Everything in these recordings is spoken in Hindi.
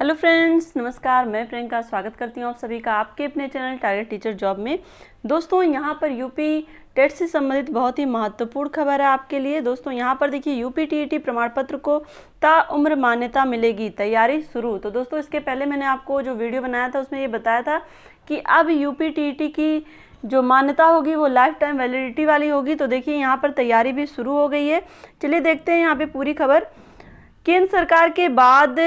हेलो फ्रेंड्स, नमस्कार। मैं प्रियंका स्वागत करती हूँ आप सभी का आपके अपने चैनल टारगेट टीचर जॉब में। दोस्तों, यहाँ पर यूपी टेट से संबंधित बहुत ही महत्वपूर्ण खबर है आपके लिए। दोस्तों, यहाँ पर देखिए यूपी टीईटी प्रमाण पत्र को ताउम्र मान्यता मिलेगी, तैयारी शुरू। तो दोस्तों, इसके पहले मैंने आपको जो वीडियो बनाया था उसमें ये बताया था कि अब यूपी टीईटी की जो मान्यता होगी वो लाइफ टाइम वैलिडिटी वाली होगी। तो देखिए यहाँ पर तैयारी भी शुरू हो गई है। चलिए देखते हैं यहाँ पे पूरी खबर। केंद्र सरकार के बाद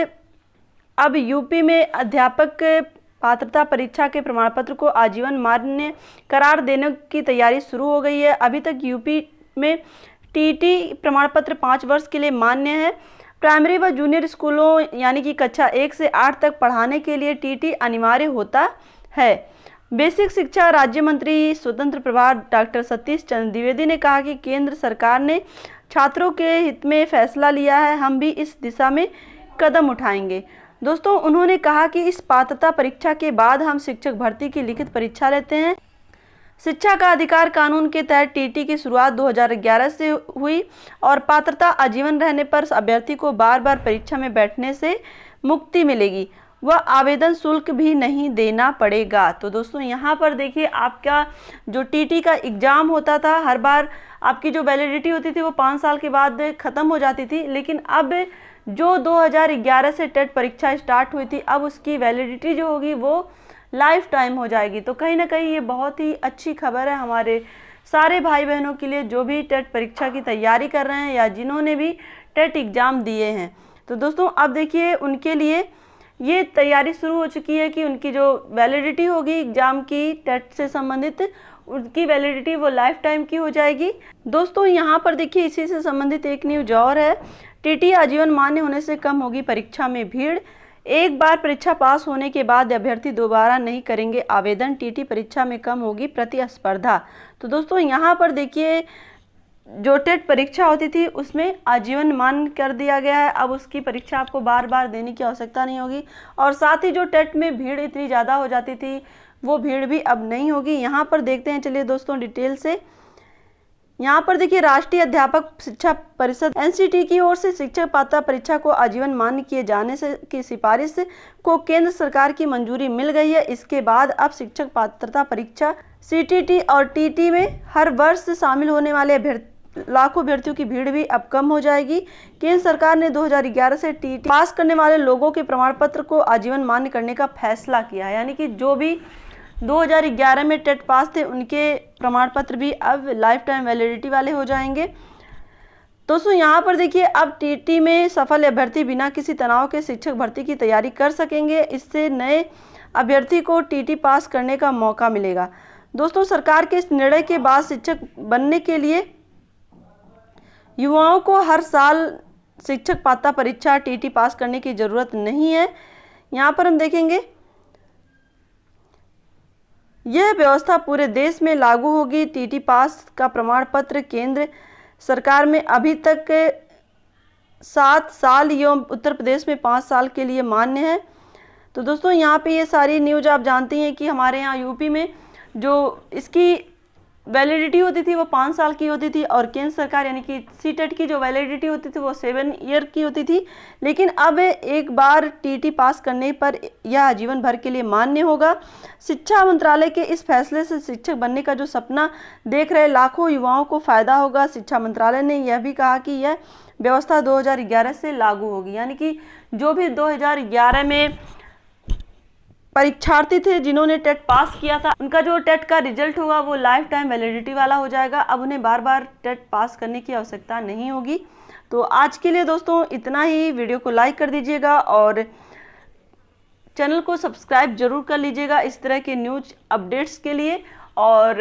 अब यूपी में अध्यापक पात्रता परीक्षा के प्रमाण पत्र को आजीवन मान्य करार देने की तैयारी शुरू हो गई है। अभी तक यूपी में टीईटी प्रमाण पत्र 5 वर्ष के लिए मान्य है। प्राइमरी व जूनियर स्कूलों यानी कि कक्षा 1 से 8 तक पढ़ाने के लिए टीईटी अनिवार्य होता है। बेसिक शिक्षा राज्य मंत्री स्वतंत्र प्रभार डॉक्टर सतीश चंद्र द्विवेदी ने कहा कि केंद्र सरकार ने छात्रों के हित में फैसला लिया है, हम भी इस दिशा में कदम उठाएंगे। दोस्तों, उन्होंने कहा कि इस पात्रता परीक्षा के बाद हम शिक्षक भर्ती की लिखित परीक्षा लेते हैं। शिक्षा का अधिकार कानून के तहत टीईटी की शुरुआत 2011 से हुई और पात्रता आजीवन रहने पर अभ्यर्थी को बार बार परीक्षा में बैठने से मुक्ति मिलेगी। वह आवेदन शुल्क भी नहीं देना पड़ेगा। तो दोस्तों, यहाँ पर देखिए आपका जो टीईटी का एग्ज़ाम होता था, हर बार आपकी जो वैलिडिटी होती थी वो 5 साल के बाद ख़त्म हो जाती थी। लेकिन अब जो 2011 से टेट परीक्षा स्टार्ट हुई थी, अब उसकी वैलिडिटी जो होगी वो लाइफ टाइम हो जाएगी। तो कहीं ना कहीं ये बहुत ही अच्छी खबर है हमारे सारे भाई बहनों के लिए जो भी टेट परीक्षा की तैयारी कर रहे हैं या जिन्होंने भी टेट एग्ज़ाम दिए हैं। तो दोस्तों, अब देखिए उनके लिए ये तैयारी शुरू हो चुकी है कि उनकी जो वैलिडिटी होगी एग्ज़ाम की टेट से संबंधित, उनकी वैलिडिटी वो लाइफ टाइम की हो जाएगी। दोस्तों, यहाँ पर देखिए इसी से संबंधित एक न्यूज और है। टीईटी आजीवन मान्य होने से कम होगी परीक्षा में भीड़। एक बार परीक्षा पास होने के बाद अभ्यर्थी दोबारा नहीं करेंगे आवेदन। टीईटी परीक्षा में कम होगी प्रतिस्पर्धा। तो दोस्तों, यहाँ पर देखिए जो टेट परीक्षा होती थी उसमें आजीवन मान्य कर दिया गया है। अब उसकी परीक्षा आपको बार बार देने की आवश्यकता नहीं होगी और साथ ही जो टेट में भीड़ इतनी ज़्यादा हो जाती थी वो भीड़ भी अब नहीं होगी। यहाँ पर देखते हैं, चलिए दोस्तों डिटेल से। यहाँ पर देखिए राष्ट्रीय अध्यापक शिक्षा परिषद एनसीटी की ओर से शिक्षक पात्रता परीक्षा को आजीवन मान्य किए जाने से की सिफारिश को केंद्र सरकार की मंजूरी मिल गई है। इसके बाद अब शिक्षक पात्रता परीक्षा सीटीटी और टीटी में हर वर्ष शामिल होने वाले लाखों अभ्यर्थियों की भीड़ भी अब कम हो जाएगी। केंद्र सरकार ने 2011 से टीटी पास करने वाले लोगों के प्रमाण पत्र को आजीवन मान्य करने का फैसला किया है। यानी कि जो भी 2011 में टेट पास थे उनके प्रमाण पत्र भी अब लाइफ टाइम वैलिडिटी वाले हो जाएंगे। दोस्तों, यहाँ पर देखिए अब टीटी में सफल अभ्यर्थी बिना किसी तनाव के शिक्षक भर्ती की तैयारी कर सकेंगे। इससे नए अभ्यर्थी को टीटी पास करने का मौका मिलेगा। दोस्तों, सरकार के इस निर्णय के बाद शिक्षक बनने के लिए युवाओं को हर साल शिक्षक पात्रता परीक्षा टीटी पास करने की ज़रूरत नहीं है। यहाँ पर हम देखेंगे यह व्यवस्था पूरे देश में लागू होगी। टीटी पास का प्रमाण पत्र केंद्र सरकार में अभी तक 7 साल एवं उत्तर प्रदेश में 5 साल के लिए मान्य है। तो दोस्तों, यहाँ पे ये सारी न्यूज आप जानती हैं कि हमारे यहाँ यूपी में जो इसकी वैलिडिटी होती थी वो 5 साल की होती थी और केंद्र सरकार यानी कि सीटेट की जो वैलिडिटी होती थी वो 7 ईयर की होती थी। लेकिन अब एक बार टीटी पास करने पर यह आजीवन भर के लिए मान्य होगा। शिक्षा मंत्रालय के इस फैसले से शिक्षक बनने का जो सपना देख रहे लाखों युवाओं को फायदा होगा। शिक्षा मंत्रालय ने यह भी कहा कि यह व्यवस्था 2011 से लागू होगी। यानी कि जो भी 2011 में परीक्षार्थी थे जिन्होंने टेट पास किया था, उनका जो टेट का रिजल्ट होगा वो लाइफ टाइम वैलिडिटी वाला हो जाएगा। अब उन्हें बार बार टेट पास करने की आवश्यकता नहीं होगी। तो आज के लिए दोस्तों इतना ही। वीडियो को लाइक कर दीजिएगा और चैनल को सब्सक्राइब जरूर कर लीजिएगा इस तरह के न्यूज अपडेट्स के लिए। और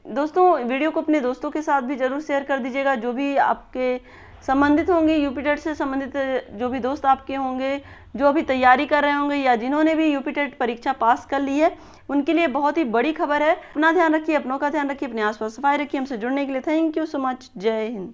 दोस्तों, वीडियो को अपने दोस्तों के साथ भी ज़रूर शेयर कर दीजिएगा जो भी आपके संबंधित होंगे, यूपी टेट से संबंधित जो भी दोस्त आपके होंगे, जो अभी तैयारी कर रहे होंगे या जिन्होंने भी यूपी टेट परीक्षा पास कर ली है, उनके लिए बहुत ही बड़ी खबर है। अपना ध्यान रखिए, अपनों का ध्यान रखिए, अपने आसपास सफाई रखिए। हमसे जुड़ने के लिए थैंक यू सो मच। जय हिंद।